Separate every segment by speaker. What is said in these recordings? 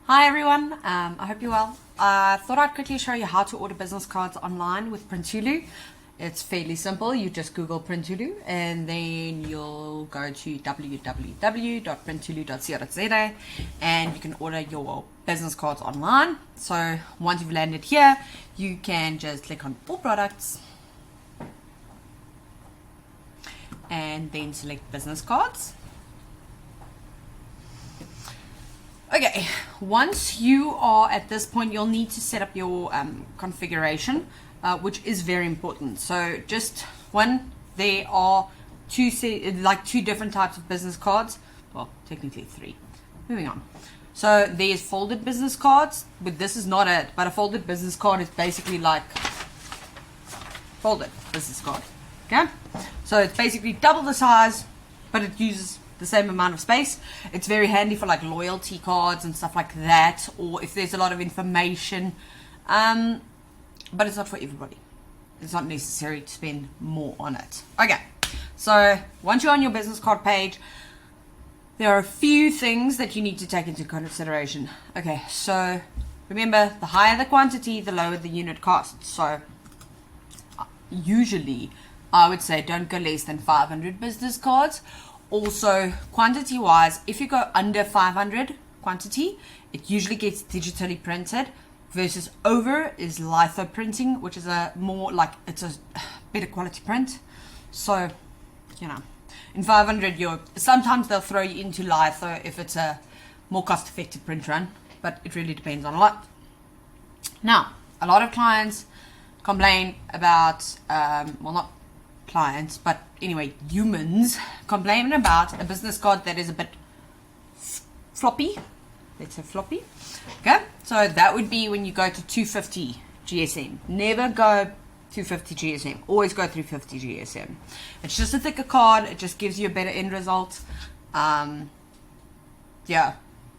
Speaker 1: Hi everyone, I hope you're well. I thought I'd quickly show you how to order business cards online with Printulu. It's fairly simple. You just Google Printulu and then you'll go to www.printulu.co.za and you can order your business cards online. So once you've landed here, you can just click on all products and then select business cards. Okay, once you are at this point, you'll need to set up your configuration, which is very important. So just one, there are two different types of business cards. Well, technically three. Moving on. So there's folded business cards, but this is not it. But a folded business card is basically like folded business card. Okay, so it's basically double the size, but it uses the same amount of space. It's very handy for like loyalty cards and stuff like that, or if there's a lot of information, but it's not for everybody. It's not necessary to spend more on it. Okay, so once you're on your business card page, there are a few things that you need to take into consideration. Okay, so remember, the higher the quantity, the lower the unit cost. So usually I would say don't go less than 500 business cards. Also, quantity wise, if you go under 500 quantity, it usually gets digitally printed, versus over is litho printing, which is a more like, it's a better quality print. So, you know, in 500, sometimes they'll throw you into litho if it's a more cost effective print run, but it really depends on a lot. Now, a lot of clients complain about, well, not clients, but anyway, humans complain about a business card that is a bit floppy. Let's say floppy. Okay, so that would be when you go to 250 GSM. Never go 250 GSM. Always go 350 GSM. It's just a thicker card. It just gives you a better end result. Yeah,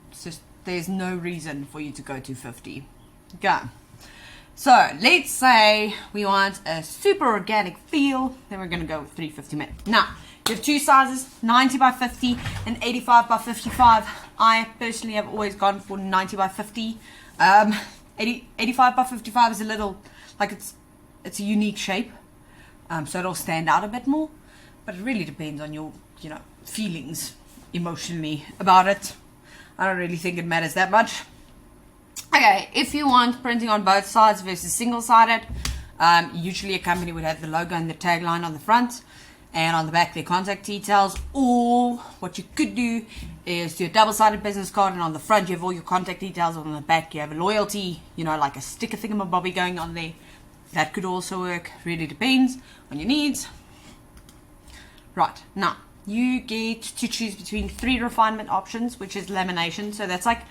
Speaker 1: it's just, there's no reason for you to go 250. Okay. So let's say we want a super organic feel, then we're going to go with 350 ml. Now, you have two sizes, 90 by 50 and 85 by 55. I personally have always gone for 90 by 50. 85 by 55 is a little, like it's a unique shape, so it'll stand out a bit more, but it really depends on your, feelings emotionally about it. I don't really think it matters that much. Okay, if you want printing on both sides versus single-sided, usually a company would have the logo and the tagline on the front, and on the back their contact details. Or what you could do is do a double-sided business card, and on the front you have all your contact details, on the back you have a loyalty, like a sticker thingamabobby going on there. That could also work. Really depends on your needs. Right, now you get to choose between 3 refinement options, which is lamination. So that's like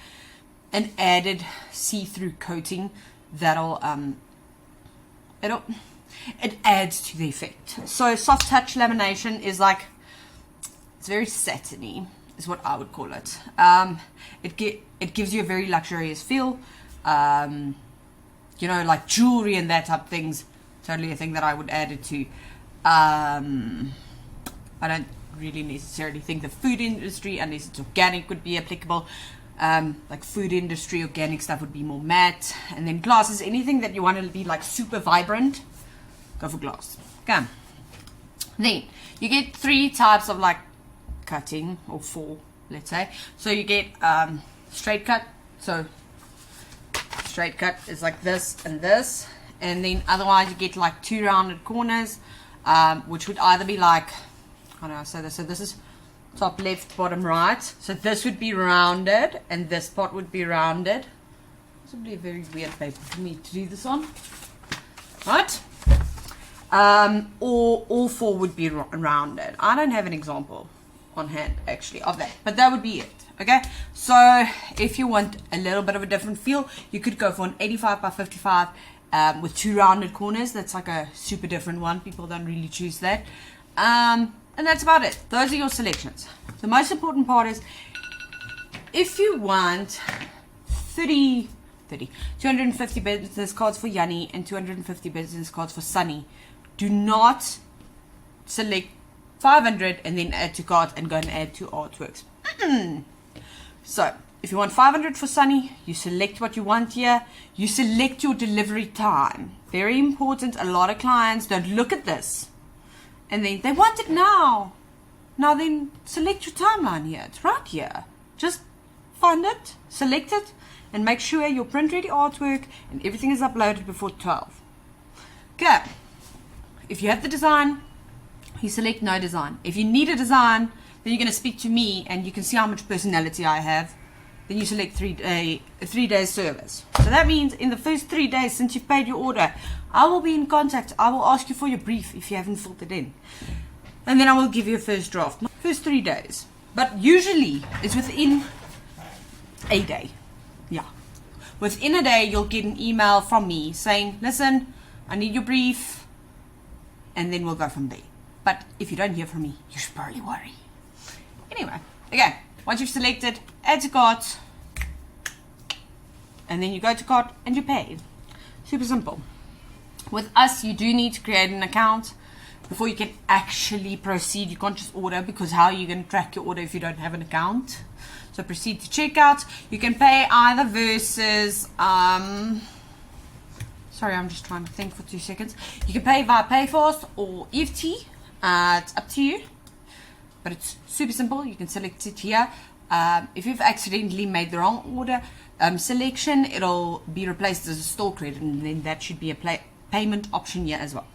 Speaker 1: an added see-through coating that'll it adds to the effect. So soft touch lamination is like, it's very satiny is what I would call it. It gives you a very luxurious feel, like jewelry and that type of things. Totally a thing that I would add it to. I don't really necessarily think the food industry, unless it's organic, would be applicable. Like food industry, organic stuff would be more matte. And then glasses, anything that you want to be like super vibrant, go for glass. Okay. Then you get 3 types of like cutting, or 4, let's say. So you get straight cut. So straight cut is like this and this, and then otherwise you get like 2 rounded corners, which would either be like, how do I say this? So this is top left, bottom right. So this would be rounded, and this part would be rounded. This would be a very weird paper for me to do this on. Right? Or all 4 would be rounded. I don't have an example on hand actually of that, but that would be it. Okay, so if you want a little bit of a different feel, you could go for an 85 by 55 with 2 rounded corners. That's like a super different one. People don't really choose that. And that's about it. Those are your selections. The most important part is, if you want 250 business cards for Yanni and 250 business cards for Sunny, do not select 500 and then add to cart and go and add to artworks. So if you want 500 for Sunny, you select what you want here. You select your delivery time. Very important. A lot of clients don't look at this and then they want it now. Now then select your timeline here. It's right here. Just find it, select it, and make sure your print ready artwork and everything is uploaded before 12. Okay. If you have the design, you select no design. If you need a design, then you're going to speak to me and you can see how much personality I have. Then you select 3 days service. So that means in the first 3 days since you've paid your order, I will be in contact. I will ask you for your brief if you haven't filled it in. And then I will give you a first draft. First 3 days. But usually it's within a day. Yeah. Within a day you'll get an email from me saying, listen, I need your brief. And then we'll go from there. But if you don't hear from me, you should probably worry. Anyway, okay. Once you've selected, add to cart, and then you go to cart and you pay. Super simple. With us, you do need to create an account before you can actually proceed. You can't just order, because how are you going to track your order if you don't have an account? So proceed to checkout. You can pay either versus, sorry, I'm just trying to think for 2 seconds. You can pay via PayFast or EFT. It's up to you. But it's super simple. You can select it here. If you've accidentally made the wrong order selection, it'll be replaced as a store credit, and then that should be a payment option here as well.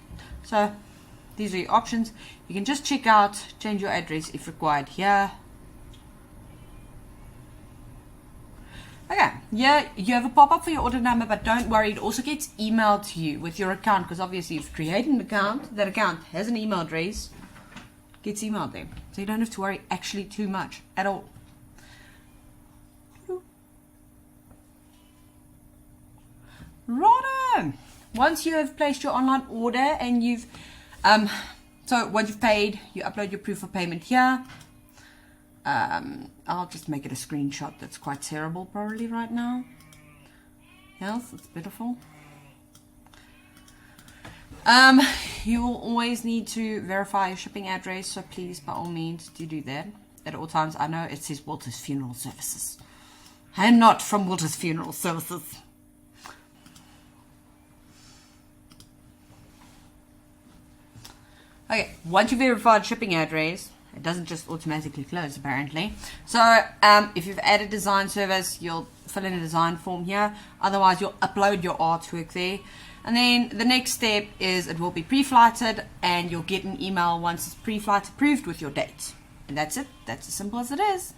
Speaker 1: So these are your options. You can just check out, change your address if required here. Okay, here you have a pop-up for your order number, but don't worry, it also gets emailed to you with your account, because obviously you've created an account, that account has an email address, gets emailed there. So you don't have to worry actually too much at all. Righto! Once you have placed your online order and you've, so once you've paid, you upload your proof of payment here. I'll just make it a screenshot. That's quite terrible probably right now. Yes, it's beautiful. You will always need to verify your shipping address, so please, by all means, do that at all times. I know it says Walter's Funeral Services. I am not from Walter's Funeral Services. Okay, once you verified shipping address, it doesn't just automatically close apparently. So if you've added design service, you'll fill in a design form here. Otherwise, you'll upload your artwork there. And then the next step is it will be pre-flighted, and you'll get an email once it's pre-flight approved with your date. And that's it. That's as simple as it is.